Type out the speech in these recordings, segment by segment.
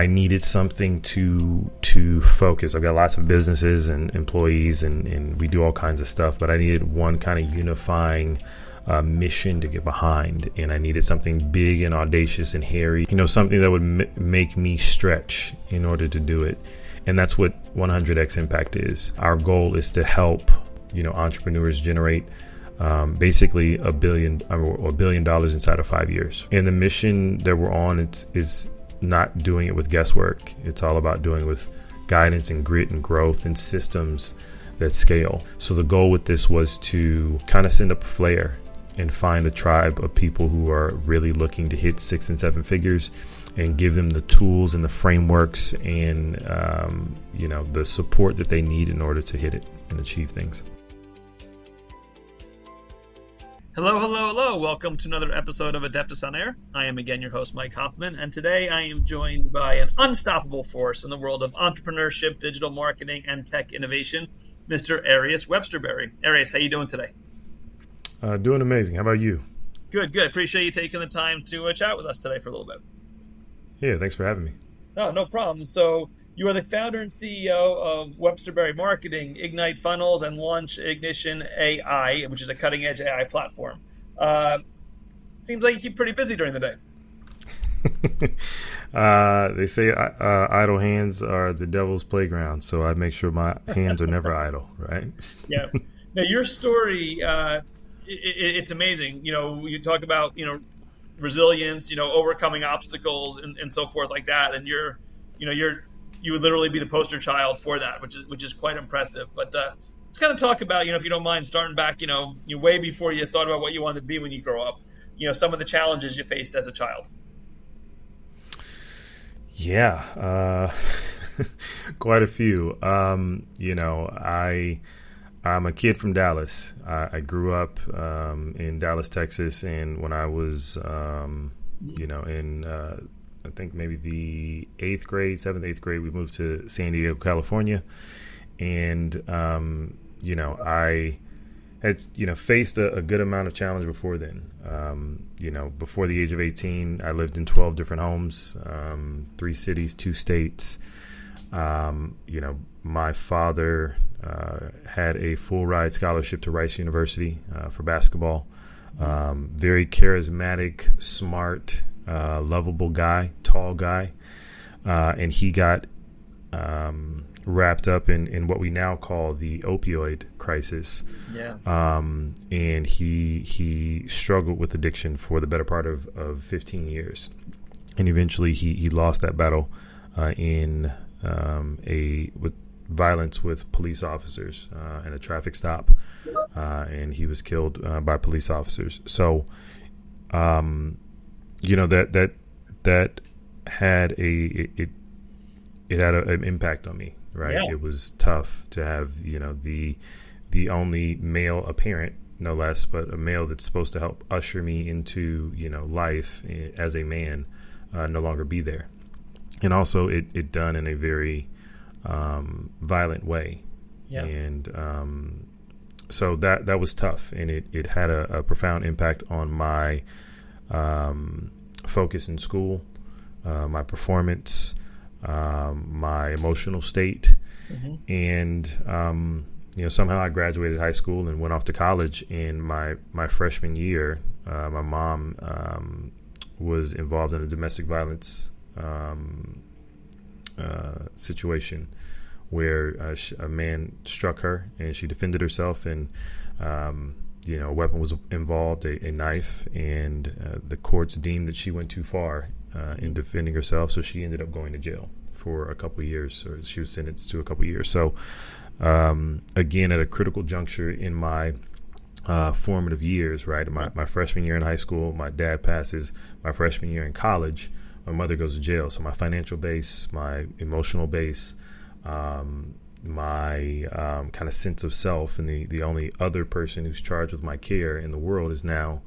I needed something to focus. I've got lots of businesses and employees, and we do all kinds of stuff, but I needed one kind of unifying mission to get behind, and I needed something big and audacious and hairy, something that would make me stretch in order to do it. And that's what 100x Impact is. Our goal is to help entrepreneurs generate basically $1 billion inside of 5 years. And the mission that we're on, it's not doing it with guesswork. It's all about doing it with guidance and grit and growth and systems that scale. So the goal with this was to kind of send up a flare and find a tribe of people who are really looking to hit 6 and 7 figures, and give them the tools and the frameworks and the support that they need in order to hit it and achieve things. Hello. Welcome to another episode of Adeptus On-Air. I am again your host, Mike Hoffman, and today I am joined by an unstoppable force in the world of entrepreneurship, digital marketing, and tech innovation, Mr. Arias WebsterBerry. Arias, how you doing today? Doing amazing. How about you? Good. Appreciate you taking the time to chat with us today for a little bit. Yeah, thanks for having me. No problem. So you are the founder and CEO of WebsterBerry Marketing, Ignite Funnels, and launch Ignition AI, which is a cutting-edge AI platform. Seems like you keep pretty busy during the day. They say idle hands are the devil's playground, so I make sure my hands are never idle, right? Yeah. Now, your story, it's amazing. You talk about, resilience, overcoming obstacles and so forth like that. And you would literally be the poster child for that, which is quite impressive. But let's kind of talk about, if you don't mind, starting back, you way before you thought about what you wanted to be when you grow up, some of the challenges you faced as a child. Yeah, quite a few. I'm a kid from Dallas. I grew up in Dallas, Texas, and when I was, in I think maybe the 7th, 8th grade, we moved to San Diego, California, and I had faced a good amount of challenge before then. Before the age of 18, I lived in 12 different homes, 3 cities, 2 states. My father had a full ride scholarship to Rice University for basketball. Very charismatic, smart, lovable guy, tall guy. And he got wrapped up in what we now call the opioid crisis. Yeah. And he struggled with addiction for the better part of 15 years. And eventually he lost that battle with violence with police officers and a traffic stop, and he was killed by police officers. So, that had it had an impact on me, right? Yeah. It was tough to have the only male, a parent no less, but a male that's supposed to help usher me into life as a man, no longer be there. And also it done in a very violent way. Yeah. And so that was tough, and it had a profound impact on my focus in school, my performance, my emotional state. Mm-hmm. And somehow I graduated high school and went off to college. In my freshman year, my mom was involved in a domestic violence situation where a man struck her and she defended herself, and a weapon was involved, a knife, and the courts deemed that she went too far in defending herself, so she ended up going to jail for a couple of years, or she was sentenced to a couple of years. So again, at a critical juncture in my formative years, right? My freshman year in high school, my dad passes. My freshman year in college, my mother goes to jail. So my financial base, my emotional base, my kind of sense of self, and the only other person who's charged with my care in the world is now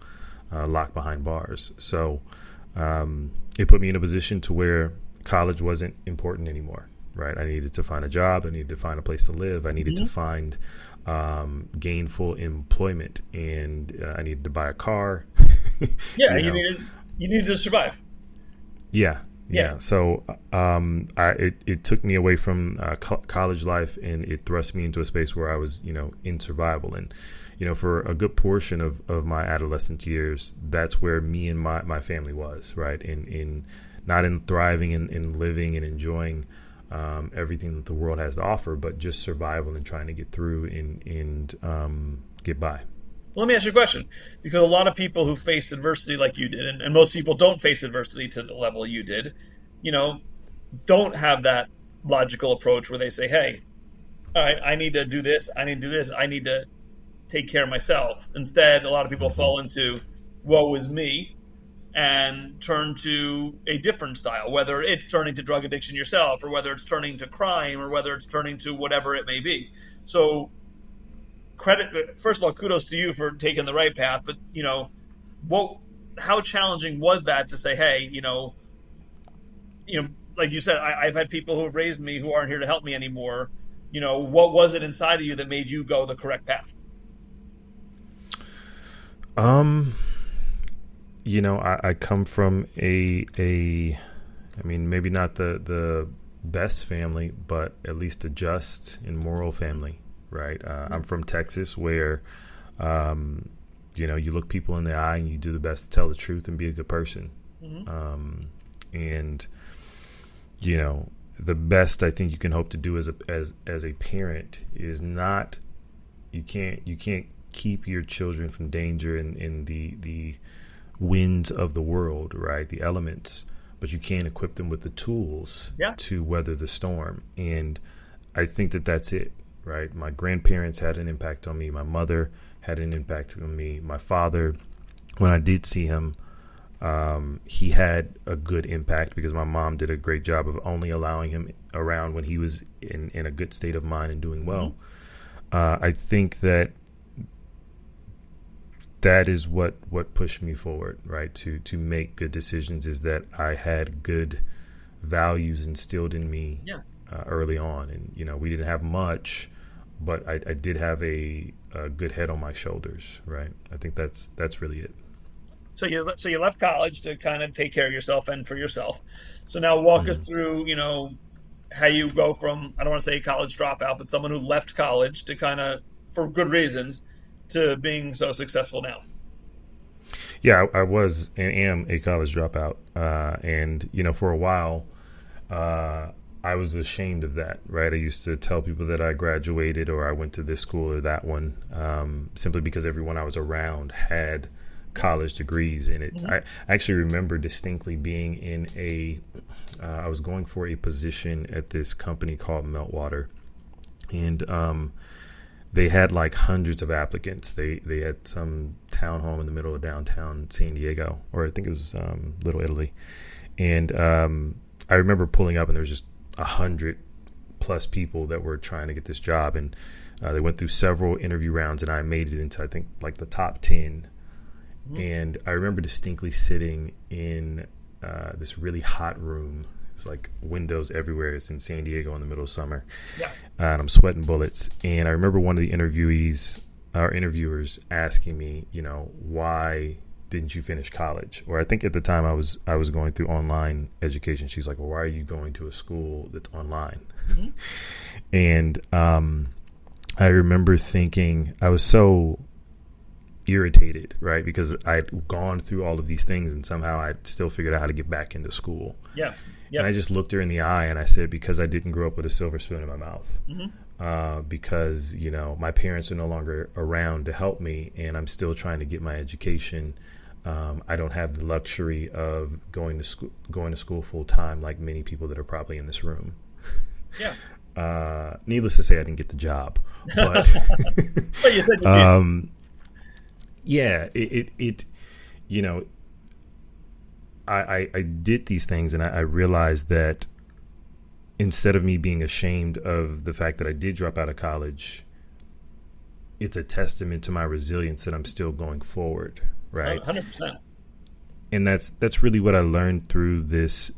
locked behind bars. So it put me in a position to where college wasn't important anymore, right? I needed to find a job. I needed to find a place to live. I needed to find gainful employment, and I needed to buy a car. Yeah, you needed to survive. Yeah. Yeah. So it took me away from college life, and it thrust me into a space where I was, in survival. And, for a good portion of my adolescent years, that's where me and my family was, right? In not in thriving and in living and enjoying everything that the world has to offer, but just survival and trying to get through and get by. Well, let me ask you a question, because a lot of people who face adversity like you did, and most people don't face adversity to the level you did, don't have that logical approach where they say, hey, all right, I need to do this, I need to do this, I need to take care of myself. Instead, a lot of people fall into woe is me and turn to a different style, whether it's turning to drug addiction yourself, or whether it's turning to crime, or whether it's turning to whatever it may be. So first of all, kudos to you for taking the right path, but how challenging was that to say, hey, like you said, I've had people who have raised me who aren't here to help me anymore. What was it inside of you that made you go the correct path? I come from maybe not the best family, but at least a just and moral family, right? I'm from Texas, where, you look people in the eye and you do the best to tell the truth and be a good person. And, the best I think you can hope to do as a parent is not, you can't keep your children from danger in the winds of the world, right? The elements, but you can equip them with the tools to weather the storm. And I think that's it, right? My grandparents had an impact on me. My mother had an impact on me. My father, when I did see him, he had a good impact because my mom did a great job of only allowing him around when he was in a good state of mind and doing well. I think that is what pushed me forward, right? To make good decisions, is that I had good values instilled in me early on. And, we didn't have much, but I did have a good head on my shoulders, right? I think that's really it. So you left college to kind of take care of yourself and for yourself. So now walk us through, how you go from, I don't want to say college dropout, but someone who left college to kind of, for good reasons, to being so successful now. Yeah, I was and am a college dropout. And, for a while, I was ashamed of that, right? I used to tell people that I graduated or I went to this school or that one, simply because everyone I was around had college degrees. And I actually remember distinctly being in I was going for a position at this company called Meltwater. And they had like hundreds of applicants. They had some townhome in the middle of downtown San Diego, or I think it was Little Italy. And I remember pulling up and there was just 100+ people that were trying to get this job. And they went through several interview rounds and I made it into, I think, like the top 10. And I remember distinctly sitting in this really hot room. It's like windows everywhere. It's in San Diego in the middle of summer. Yeah. And I'm sweating bullets. And I remember one of the interviewers asking me, why didn't you finish college? Or I think at the time I was going through online education. She's like, well, why are you going to a school that's online? And I remember thinking, I was so irritated, right? Because I'd gone through all of these things and somehow I still figured out how to get back into school. Yeah. And I just looked her in the eye and I said, because I didn't grow up with a silver spoon in my mouth, because, my parents are no longer around to help me and I'm still trying to get my education. I don't have the luxury of going to school full time like many people that are probably in this room. Yeah. Needless to say, I didn't get the job, but, but you said you yeah, I did these things and I realized that instead of me being ashamed of the fact that I did drop out of college, it's a testament to my resilience that I'm still going forward, right? 100%. And that's really what I learned through this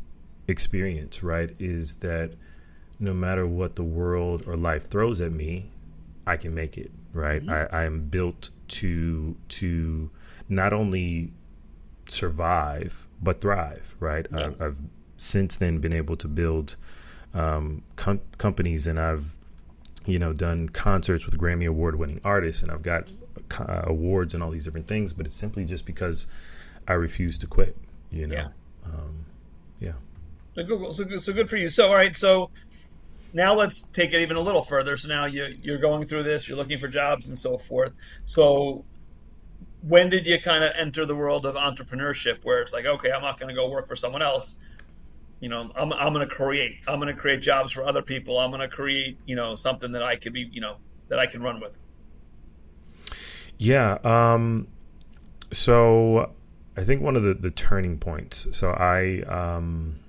experience, right? Is that no matter what the world or life throws at me, I can make it, right? I am built to not only survive but thrive, right? Yeah. I've since then been able to build companies, and I've done concerts with Grammy Award winning artists, and I've got awards and all these different things, but it's simply just because I refuse to quit. Yeah. So good for you. So all right, so now let's take it even a little further. So now you're going through this, you're looking for jobs and so forth. So when did you kind of enter the world of entrepreneurship, where it's like, okay, I'm not going to go work for someone else. I'm going to create jobs for other people. I'm going to create, something that I could be, that I can run with. Yeah. So I think one of the turning points. I'm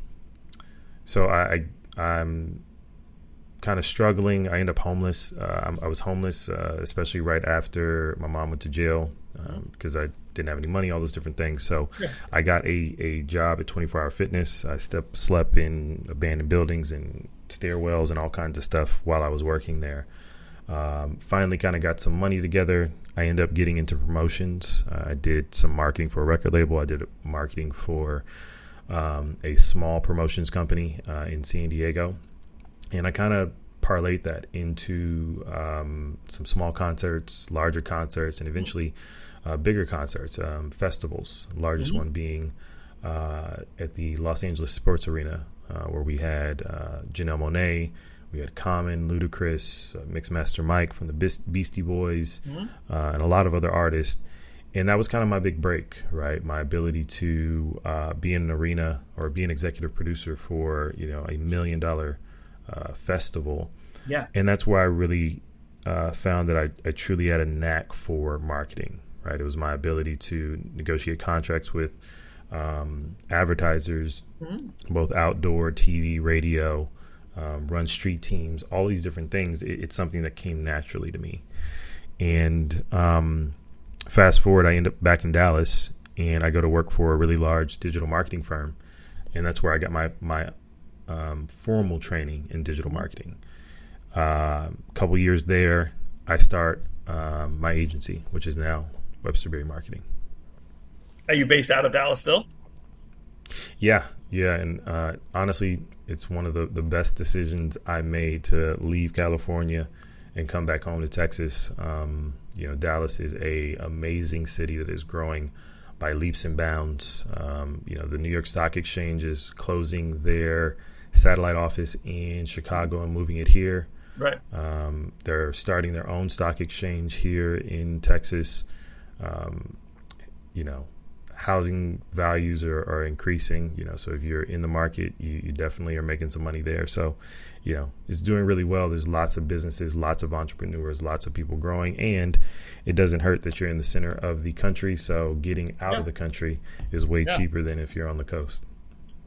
kind of struggling. I end up homeless. I was homeless, especially right after my mom went to jail, because I didn't have any money, all those different things. So I got a job at 24 Hour Fitness. I slept in abandoned buildings and stairwells and all kinds of stuff while I was working there. Finally kind of got some money together. I ended up getting into promotions. I did some marketing for a record label. I did marketing for a small promotions company in San Diego. And I kind of parlayed that into some small concerts, larger concerts, and eventually bigger concerts, festivals, largest one being at the Los Angeles Sports Arena, where we had Janelle Monáe, we had Common, Ludacris, Mixmaster Mike from the Beastie Boys, and a lot of other artists. And that was kind of my big break, right? My ability to be in an arena or be an executive producer for, $1 million festival. Yeah. And that's where I really found that I truly had a knack for marketing, right? It was my ability to negotiate contracts with advertisers, both outdoor, TV, radio, run street teams, all these different things. It's something that came naturally to me. And fast forward, I end up back in Dallas, and I go to work for a really large digital marketing firm. And that's where I got my formal training in digital marketing. Couple years there, I start my agency, which is now WebsterBerry Marketing. Are you based out of Dallas still? Yeah. And honestly, it's one of the best decisions I made to leave California and come back home to Texas. Dallas is a amazing city that is growing by leaps and bounds. The New York Stock Exchange is closing their satellite office in Chicago and moving it here. Right. They're starting their own stock exchange here in Texas. Housing values are increasing, so if you're in the market, you definitely are making some money there. So, it's doing really well. There's lots of businesses, lots of entrepreneurs, lots of people growing, and it doesn't hurt that you're in the center of the country. So getting out of the country is way cheaper than if you're on the coast.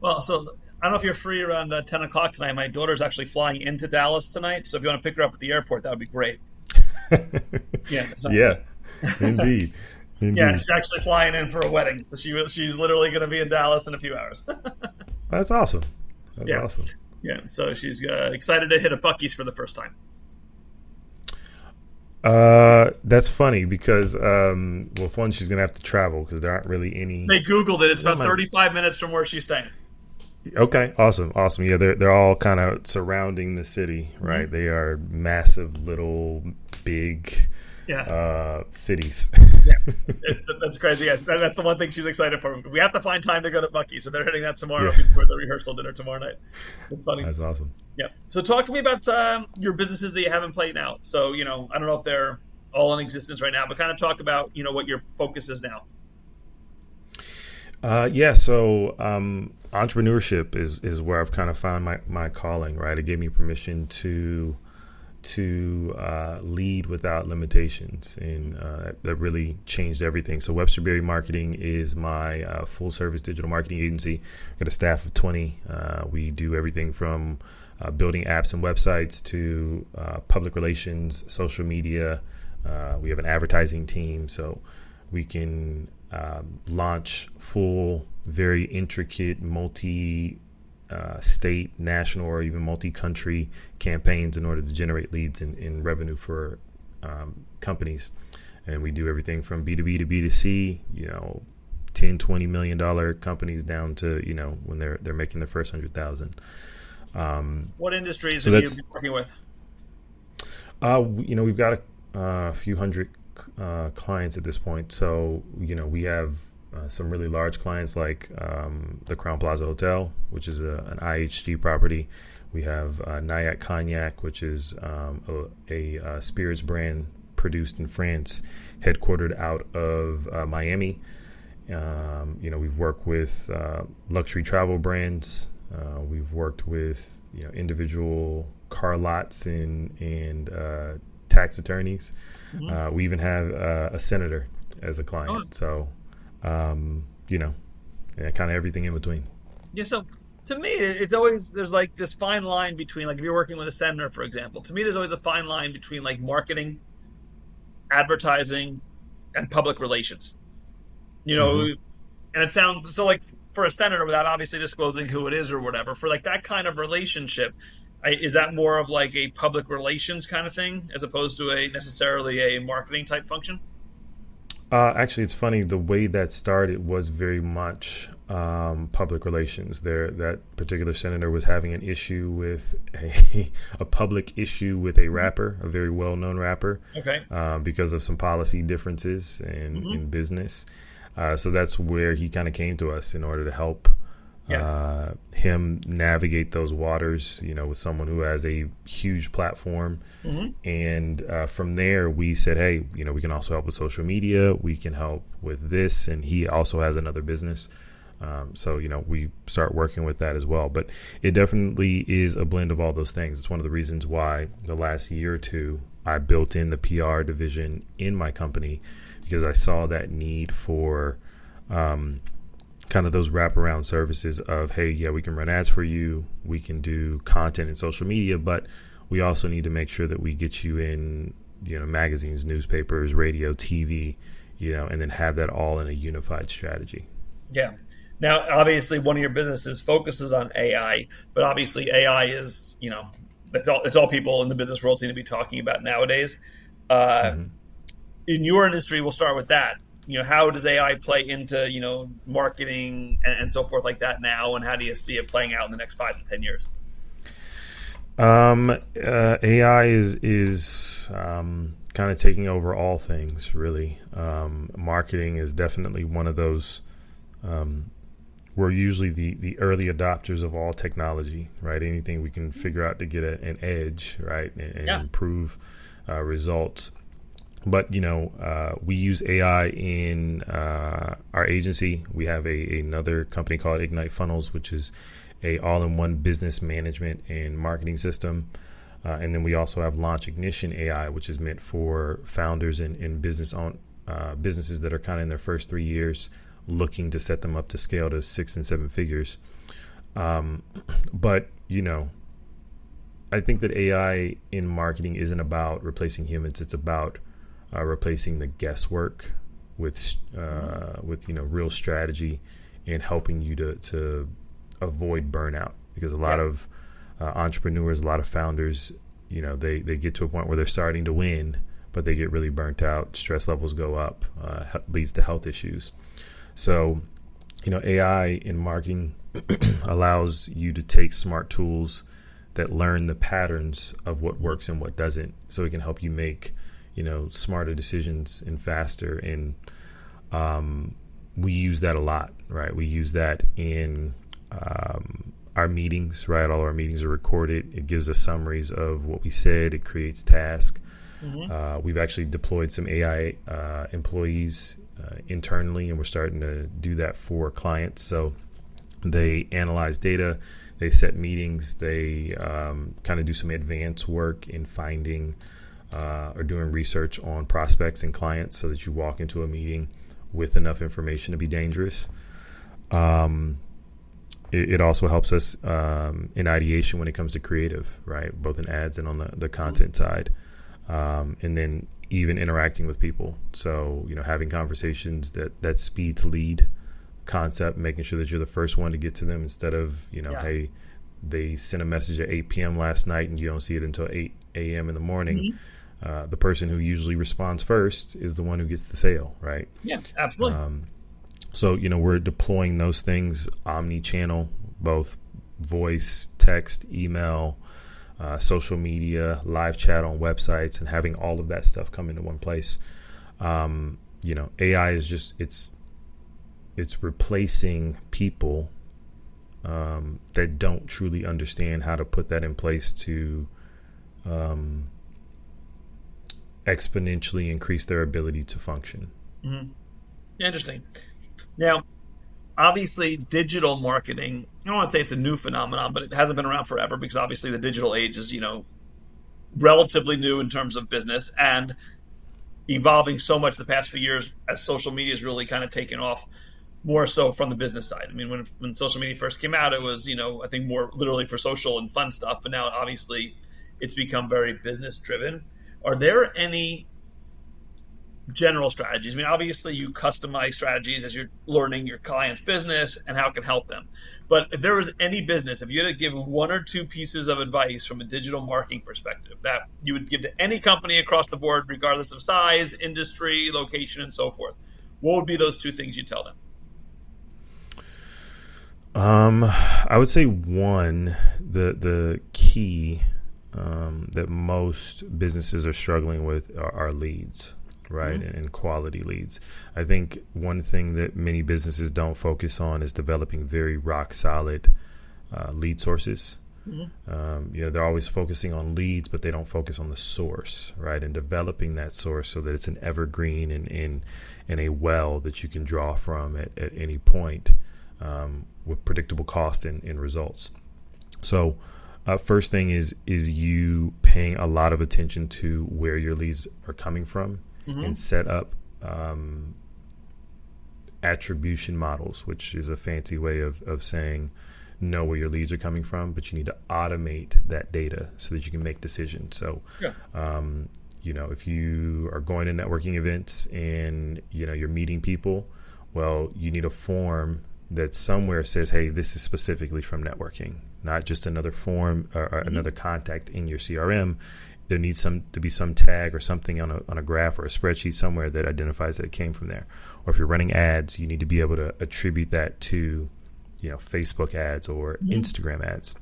Well, so I don't know if you're free around 10 o'clock tonight. My daughter's actually flying into Dallas tonight. So if you want to pick her up at the airport, that would be great. Yeah, indeed. Yeah, she's actually flying in for a wedding. So she's literally going to be in Dallas in a few hours. That's awesome. That's awesome. Yeah, so she's excited to hit a Buc-ee's for the first time. That's funny because, one, she's going to have to travel because there aren't really any. They Googled it. It's about 35 minutes from where she's staying. Okay, awesome. Yeah, they're all kind of surrounding the city, right? Mm-hmm. They are massive, little, big cities. Yeah, that's crazy. Yes, that's the one thing she's excited for. We have to find time to go to Buc-ee's, so they're hitting that tomorrow before the rehearsal dinner tomorrow night. It's funny. That's awesome. Yeah. So talk to me about your businesses that you have in play now. So, I don't know if they're all in existence right now, but kind of talk about, what your focus is now. So entrepreneurship is where I've kind of found my calling, right? It gave me permission to lead without limitations, and that really changed everything. So WebsterBerry Marketing is my full service digital marketing agency. I've got a staff of 20. We do everything from building apps and websites to public relations, social media. We have an advertising team, so we can launch full, very intricate, state, national, or even multi-country campaigns in order to generate leads and revenue for companies. And we do everything from B2B to B2C, $10-20 million companies down to, when they're making their first 100,000. What industries have you been working with? We've got a few hundred clients at this point. So, we have some really large clients like the Crown Plaza Hotel, which is an IHG property. We have Nyack Cognac, which is a spirits brand produced in France, headquartered out of Miami. We've worked with luxury travel brands. We've worked with individual car lots and tax attorneys. Mm-hmm. We even have a senator as a client. So, kind of everything in between. Yeah. So to me, it's always, there's like this fine line between, like, if you're working with a senator, for example, to me, there's always a fine line between like marketing, advertising, and public relations. Mm-hmm. And it sounds so, like, for a senator, without obviously disclosing who it is or whatever, for like that kind of relationship, is that more of like a public relations kind of thing as opposed to necessarily a marketing type function? Actually, it's funny. The way that started was very much public relations. That particular senator was having an issue with a public issue with a rapper, a very well-known rapper, okay, because of some policy differences in business. So that's where he kind of came to us in order to help him navigate those waters, with someone who has a huge platform. Mm-hmm. And from there, we said, hey, we can also help with social media. We can help with this. And he also has another business. So we start working with that as well. But it definitely is a blend of all those things. It's one of the reasons why the last year or two, I built in the PR division in my company, because I saw that need for kind of those wraparound services of, hey, yeah, we can run ads for you, we can do content and social media, but we also need to make sure that we get you in, magazines, newspapers, radio, TV, and then have that all in a unified strategy. Yeah. Now, obviously, one of your businesses focuses on AI, but obviously AI is, it's all people in the business world seem to be talking about nowadays. In your industry, we'll start with that. How does AI play into, marketing and so forth like that now, and how do you see it playing out in the next 5 to 10 years? AI is kind of taking over all things, really. Marketing is definitely one of those. We're usually the early adopters of all technology, right? Anything we can figure out to get an edge, right, and improve results. But, we use AI in our agency. We have another company called Ignite Funnels, which is a all-in-one business management and marketing system. And then we also have Launch Ignition AI, which is meant for founders and businesses that are kind of in their first 3 years, looking to set them up to scale to 6 and 7 figures. But, I think that AI in marketing isn't about replacing humans. It's about replacing the guesswork with real strategy and helping you to avoid burnout, because a lot of entrepreneurs, a lot of founders, they get to a point where they're starting to win, but they get really burnt out. Stress levels go up, leads to health issues. So, AI in marketing allows you to take smart tools that learn the patterns of what works and what doesn't, so it can help you make smarter decisions and faster. And we use that a lot, right? We use that in our meetings, right? All our meetings are recorded. It gives us summaries of what we said. It creates tasks. Mm-hmm. We've actually deployed some AI employees internally, and we're starting to do that for clients. So they analyze data, they set meetings, they kind of do some advanced work in finding or doing research on prospects and clients, so that you walk into a meeting with enough information to be dangerous. It also helps us in ideation when it comes to creative, right? Both in ads and on the content side. And then even interacting with people. So, having conversations that speed to lead concept, making sure that you're the first one to get to them, instead of, hey, they sent a message at 8 p.m. last night and you don't see it until 8 a.m. in the morning. Mm-hmm. The person who usually responds first is the one who gets the sale, right? Yeah, absolutely. So, we're deploying those things omni-channel, both voice, text, email, social media, live chat on websites, and having all of that stuff come into one place. AI is just, it's replacing people that don't truly understand how to put that in place to exponentially increase their ability to function. Mm-hmm. Interesting. Now, obviously, digital marketing, I don't want to say it's a new phenomenon, but it hasn't been around forever because obviously the digital age is, relatively new in terms of business and evolving so much the past few years as social media has really kind of taken off more so from the business side. I mean, when social media first came out, it was, I think more literally for social and fun stuff, but now obviously it's become very business driven. Are there any general strategies? I mean, obviously you customize strategies as you're learning your client's business and how it can help them. But if there was any business, if you had to give one or two pieces of advice from a digital marketing perspective that you would give to any company across the board, regardless of size, industry, location, and so forth, what would be those two things you'd tell them? I would say one, the key that most businesses are struggling with are leads. Right. Mm-hmm. And quality leads. I think one thing that many businesses don't focus on is developing very rock solid lead sources. Mm-hmm. They're always focusing on leads, but they don't focus on the source, right? And developing that source so that it's an evergreen and a well that you can draw from at any point with predictable cost and results. So first thing is you paying a lot of attention to where your leads are coming from. Mm-hmm. And set up attribution models, which is a fancy way of saying know where your leads are coming from, but you need to automate that data so that you can make decisions. So, yeah. If you are going to networking events and, you're meeting people, well, you need a form that somewhere says, hey, this is specifically from networking, not just another form or another contact in your CRM. There needs to be some tag or something on a graph or a spreadsheet somewhere that identifies that it came from there. Or if you're running ads, you need to be able to attribute that to, Facebook ads or Instagram ads.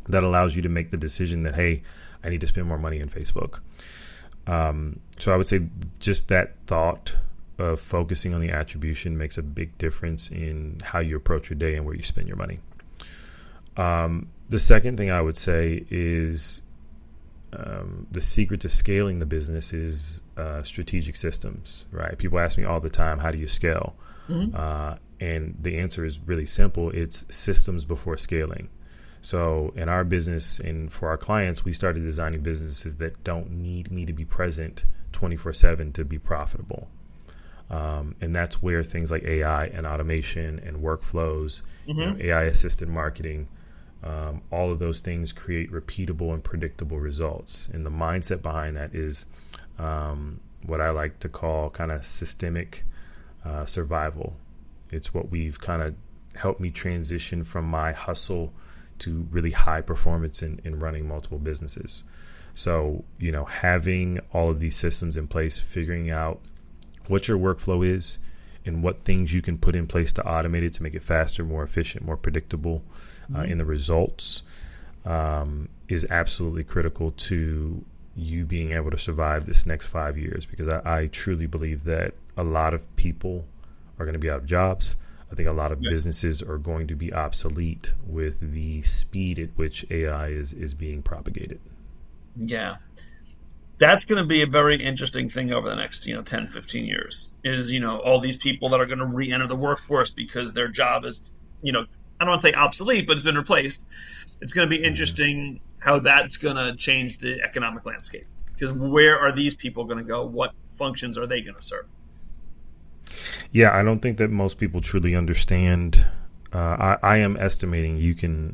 That allows you to make the decision that, hey, I need to spend more money on Facebook. So I would say just that thought of focusing on the attribution makes a big difference in how you approach your day and where you spend your money. The second thing I would say is the secret to scaling the business is strategic systems, right? People ask me all the time, how do you scale? Mm-hmm. And the answer is really simple. It's systems before scaling. So in our business and for our clients, we started designing businesses that don't need me to be present 24/7 to be profitable. And that's where things like AI and automation and workflows, AI-assisted marketing, all of those things create repeatable and predictable results. And the mindset behind that is what I like to call kind of systemic survival. It's what we've kind of helped me transition from my hustle to really high performance in running multiple businesses. So, having all of these systems in place, figuring out what your workflow is and what things you can put in place to automate it to make it faster, more efficient, more predictable in the results is absolutely critical to you being able to survive this next 5 years, because I truly believe that a lot of people are going to be out of jobs. I think a lot of businesses are going to be obsolete with the speed at which AI is being propagated. Yeah. That's going to be a very interesting thing over the next, 10, 15 years is, all these people that are going to re-enter the workforce because their job is, I don't want to say obsolete, but it's been replaced. It's going to be interesting how that's going to change the economic landscape, because where are these people going to go? What functions are they going to serve? Yeah, I don't think that most people truly understand. I am estimating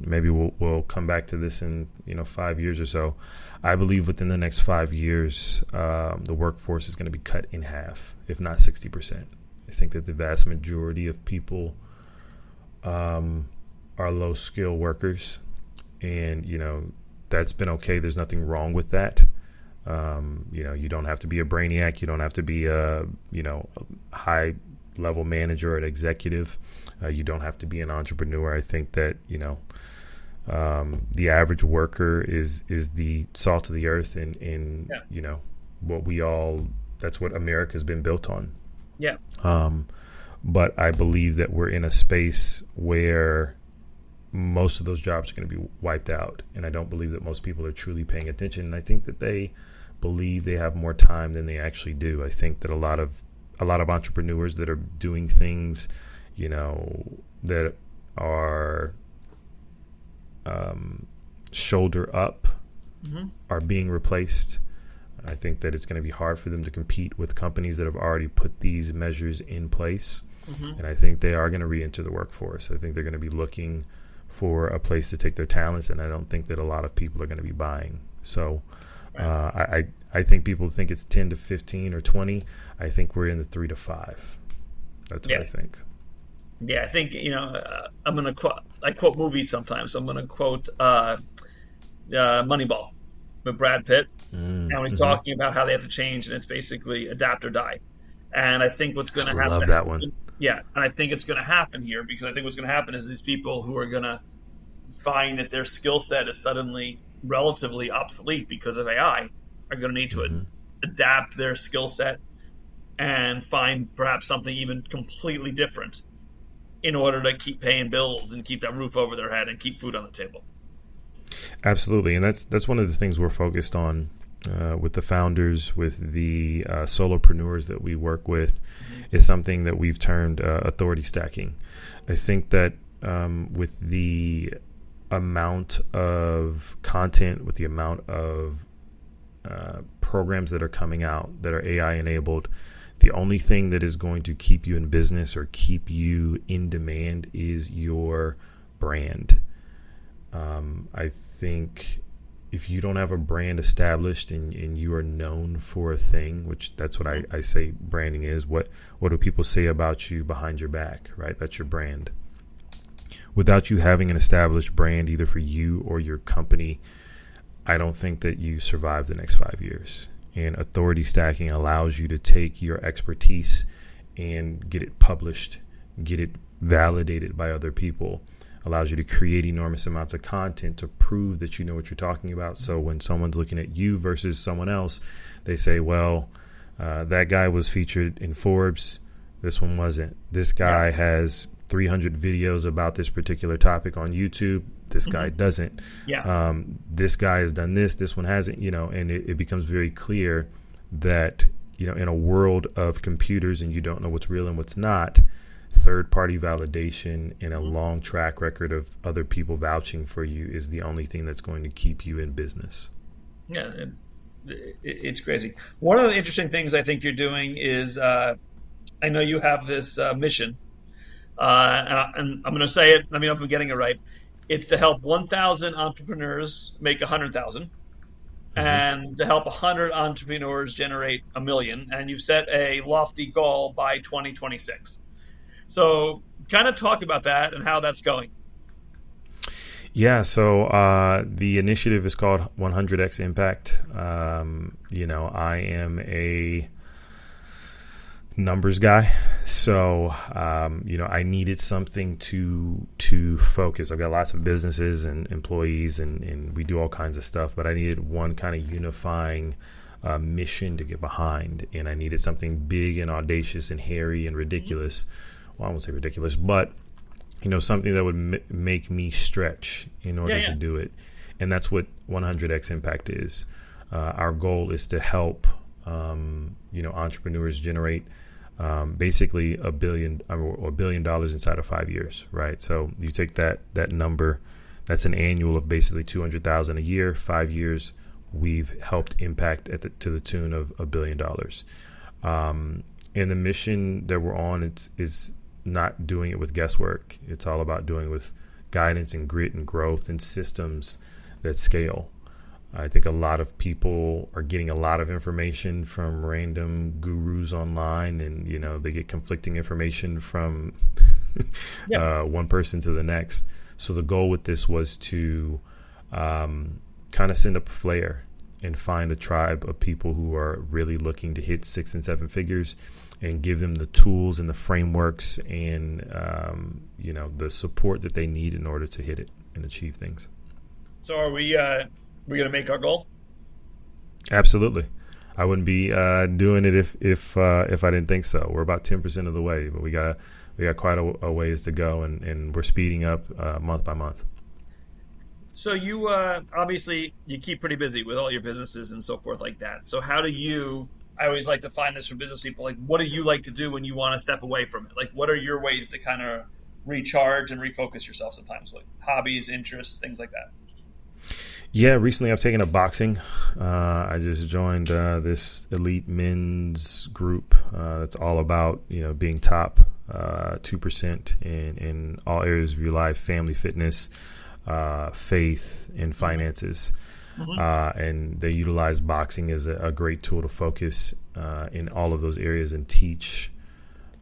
maybe we'll come back to this in 5 years or so. I believe within the next 5 years, the workforce is going to be cut in half, if not 60%. I think that the vast majority of people are low skill workers, and that's been okay. There's nothing wrong with that. You don't have to be a brainiac. You don't have to be a high level manager or an executive. You don't have to be an entrepreneur. I think that, the average worker is the salt of the earth, and that's what America's been built on. Yeah. But I believe that we're in a space where most of those jobs are going to be wiped out. And I don't believe that most people are truly paying attention. And I think that they believe they have more time than they actually do. I think that a lot of entrepreneurs that are doing things, that are shoulder up are being replaced. I think that it's going to be hard for them to compete with companies that have already put these measures in place. And I think they are going to re-enter the workforce. I think they're going to be looking for a place to take their talents, and I don't think that a lot of people are going to be buying. So I think people think it's 10 to 15 or 20. I think we're in the 3 to 5. That's what I think. Yeah, I think, I'm going to quote movies sometimes. So I'm going to quote Moneyball with Brad Pitt. And we're talking about how they have to change, and it's basically adapt or die. And I think what's going to happen. I love that one. Yeah, and I think it's going to happen here, because I think what's going to happen is these people who are going to find that their skill set is suddenly relatively obsolete because of AI are going to need to adapt their skill set and find perhaps something even completely different in order to keep paying bills and keep that roof over their head and keep food on the table. Absolutely, and that's one of the things we're focused on with the founders, with the solopreneurs that we work with, is something that we've termed authority stacking. I think that with the amount of content, with the amount of programs that are coming out that are AI enabled, the only thing that is going to keep you in business or keep you in demand is your brand. I think if you don't have a brand established and you are known for a thing, which that's what I say branding is, what do people say about you behind your back, right? That's your brand. Without you having an established brand, either for you or your company, I don't think that you survive the next 5 years. And authority stacking allows you to take your expertise and get it published, get it validated by other people, allows you to create enormous amounts of content to prove that you know what you're talking about. So when someone's looking at you versus someone else, they say, well, that guy was featured in Forbes. This one wasn't. This guy has 300 videos about this particular topic on YouTube. This guy doesn't. This guy has done this one hasn't, and it becomes very clear that, in a world of computers and you don't know what's real and what's not, third-party validation and a long track record of other people vouching for you is the only thing that's going to keep you in business. Yeah, it's crazy. One of the interesting things I think you're doing is, I know you have this mission, and I'm going to say it, let me know if I'm getting it right. It's to help 1,000 entrepreneurs make 100,000, and to help 100 entrepreneurs generate 1 million. And you've set a lofty goal by 2026. So kind of talk about that and how that's going. Yeah, so the initiative is called 100x Impact. I am a numbers guy, so I needed something to focus. I've got lots of businesses and employees, and we do all kinds of stuff, but I needed one kind of unifying mission to get behind, and I needed something big and audacious and hairy and ridiculous. Well, I won't say ridiculous, but something that would make me stretch in order to do it. And that's what 100x Impact is. Our goal is to help entrepreneurs generate basically $1 billion inside of 5 years, right? So you take that number, that's an annual of basically 200,000 a year. 5 years, we've helped impact to the tune of $1 billion. And the mission that we're on, it's not doing it with guesswork. It's all about doing it with guidance and grit and growth and systems that scale. I think a lot of people are getting a lot of information from random gurus online, and they get conflicting information from one person to the next. So the goal with this was to kind of send up a flare and find a tribe of people who are really looking to hit 6 and 7 figures and give them the tools and the frameworks and the support that they need in order to hit it and achieve things. So are we going to make our goal? Absolutely. I wouldn't be doing it if I didn't think so. We're about 10% of the way, but we got quite a ways to go, and we're speeding up month by month. So you obviously you keep pretty busy with all your businesses and so forth like that. So how do you? I always like to find this from business people. Like, what do you like to do when you want to step away from it? Like, what are your ways to kind of recharge and refocus yourself sometimes? Like hobbies, interests, things like that. Yeah, recently I've taken up boxing. I just joined this elite men's group. It's all about being top 2% in all areas of your life: family, fitness, faith, and finances. And they utilize boxing as a great tool to focus in all of those areas and teach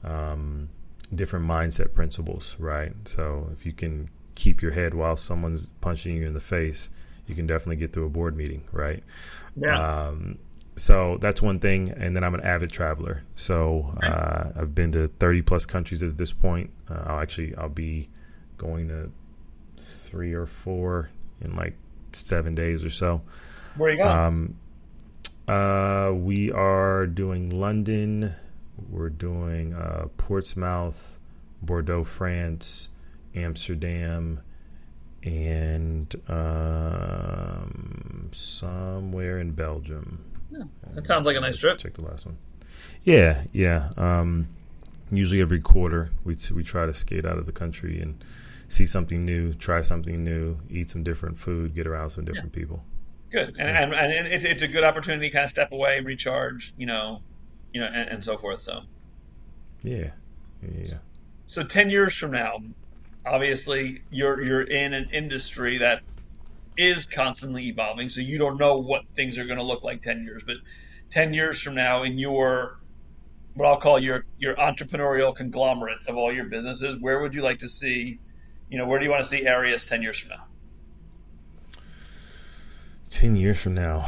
different mindset principles, right? So if you can keep your head while someone's punching you in the face, you can definitely get through a board meeting, right? Yeah. So that's one thing. And then I'm an avid traveler. So I've been to 30 plus countries at this point. I'll be going to 3 or 4 in like 7 days or so. Where are you going? We are doing London. We're doing Portsmouth, Bordeaux, France, Amsterdam, and somewhere in Belgium. Yeah, that sounds like a nice trip. Check the last one. Yeah. Usually every quarter we try to skate out of the country and see something new, try something new, eat some different food, get around some different people. Good, and it's a good opportunity to kind of step away, recharge, and so forth. So, yeah. So 10 years from now, obviously you're in an industry that is constantly evolving, so you don't know what things are going to look like 10 years. But 10 years from now, in your what I'll call your entrepreneurial conglomerate of all your businesses, where would you like to see? Where do you want to see Arias 10 years from now? 10 years from now,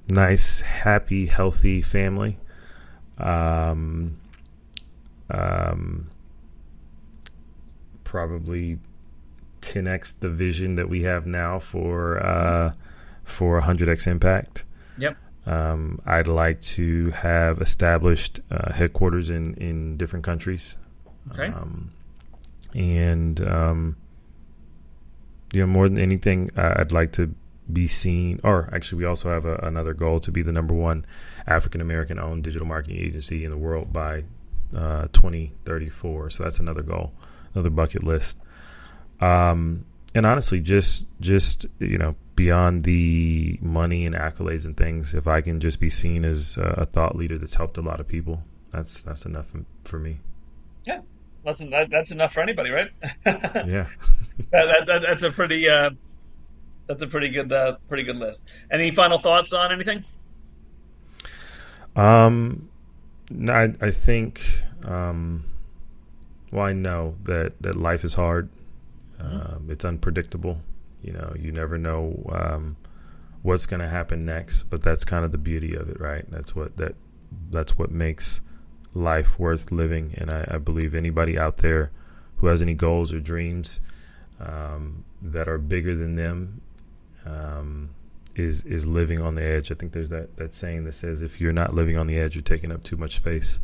nice, happy, healthy family. Probably 10x the vision that we have now for 100x impact. Yep. I'd like to have established headquarters in different countries. Okay. More than anything, I'd like to be seen, or actually we also have another goal to be the number one African-American owned digital marketing agency in the world by 2034. So that's another goal, another bucket list. And honestly, just beyond the money and accolades and things, if I can just be seen as a thought leader that's helped a lot of people, that's enough for me. Yeah. That's enough for anybody, right? Yeah. That's a pretty good list. Any final thoughts on anything? No, I think I know that life is hard. It's unpredictable. You never know what's going to happen next, but that's kind of the beauty of it, right? That's what makes life worth living. And I believe anybody out there who has any goals or dreams that are bigger than them is living on the edge. I think there's that saying that says, if you're not living on the edge, you're taking up too much space.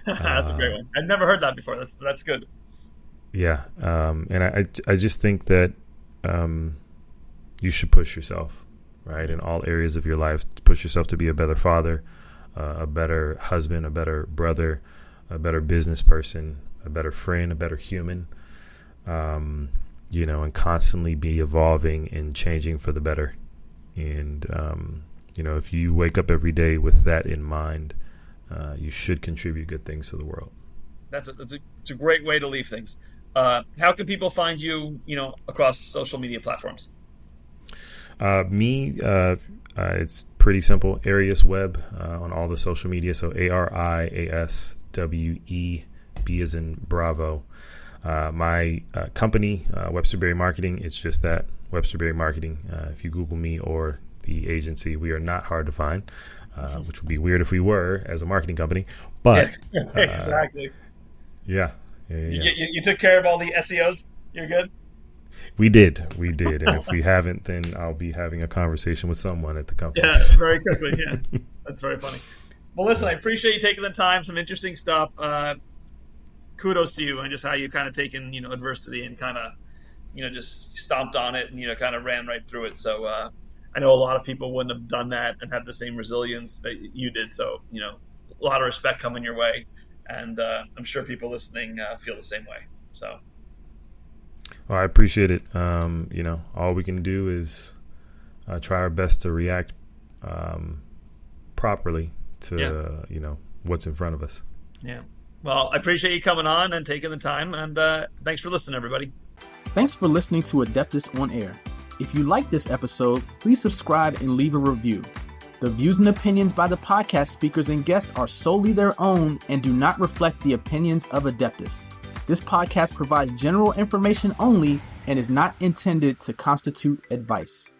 That's a great one. I've never heard that before. That's good. Yeah. And I just think that you should push yourself, right? In all areas of your life, push yourself to be a better father, a better husband, a better brother, a better business person, a better friend, a better human, and constantly be evolving and changing for the better. And, if you wake up every day with that in mind, you should contribute good things to the world. It's a great way to leave things. How can people find you, across social media platforms? It's pretty simple. Arias Web on all the social media. So ARIASWEB as in Bravo. My company, WebsterBerry Marketing, it's just that, WebsterBerry Marketing. If you Google me or the agency. We are not hard to find, which would be weird if we were as a marketing company. But exactly. Yeah. You took care of all the SEOs. You're good. We did, and if we haven't, then I'll be having a conversation with someone at the company. Yeah, very quickly. Yeah, that's very funny. Well, listen, I appreciate you taking the time. Some interesting stuff. Kudos to you and just how you kind of taken adversity and kind of just stomped on it and kind of ran right through it. So I know a lot of people wouldn't have done that and had the same resilience that you did. So a lot of respect coming your way, and I'm sure people listening feel the same way. So. Well, I appreciate it. All we can do is try our best to react properly to what's in front of us. Yeah. Well, I appreciate you coming on and taking the time, and thanks for listening, everybody. Thanks for listening to Adeptus On-Air. If you like this episode, please subscribe and leave a review. The views and opinions by the podcast speakers and guests are solely their own and do not reflect the opinions of Adeptus. This podcast provides general information only and is not intended to constitute advice.